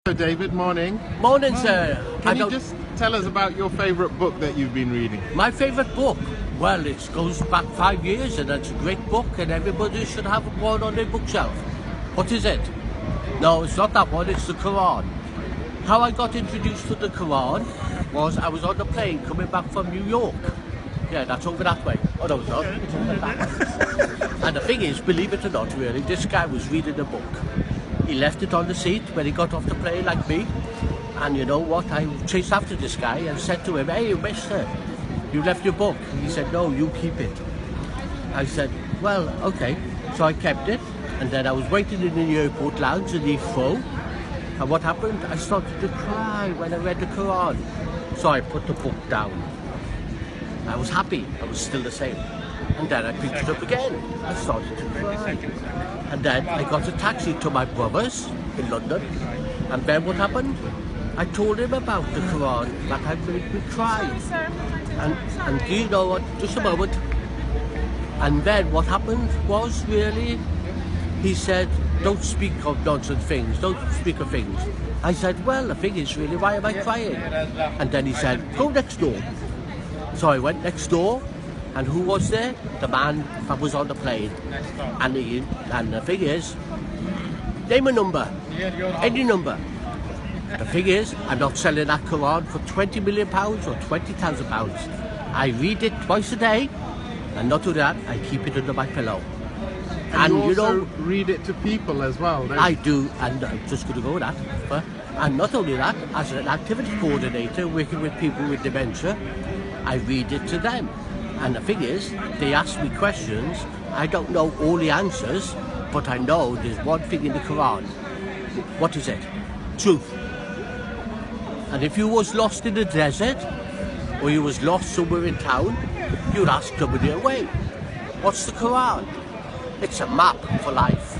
Hello David, morning. Morning, sir. Can you just tell us about your favourite book that you've been reading? My favourite book? Well, it goes back 5 years and it's a great book and everybody should have one on their bookshelf. What is it? No, it's not that one, it's the Quran. How I got introduced to the Quran was I was on the plane coming back from New York. Yeah, that's over that way. Oh no, it's not. It's over that way. And the thing is, believe it or not really, this guy was reading a book. He left it on the seat when he got off the plane like me. And you know what, I chased after this guy and said to him, "Hey, mister, you left your book." He said, "No, you keep it." I said, "Well, okay." So I kept it, and then I was waiting in the airport lounge in Heathrow. And what happened? I started to cry when I read the Quran. So I put the book down. I was happy, I was still the same. And then I picked it up again. I started to cry. And then I got a taxi to my brother's in London. And then what happened? I told him about the Quran, that had made me cry. And do you know what? Just a moment. And then what happened was really, he said, "Don't speak of nonsense things, don't speak of things." I said, "Well, the thing is really, why am I crying?" And then he said, "Go next door." So I went next door, and who was there? The man that was on the plane. And the thing is, name a number, any number. The thing is, I'm not selling that Quran for £20 million or £20,000. I read it twice a day, and not only that, I keep it under my pillow. And you also read it to people as well, don't you? I do, and I'm just going to go with that. And not only that, as an activity coordinator working with people with dementia, I read it to them. And the thing is, they ask me questions, I don't know all the answers, but I know there's one thing in the Quran. What is it? Truth. And if you was lost in the desert, or you was lost somewhere in town, you'd ask somebody away. What's the Quran? It's a map for life.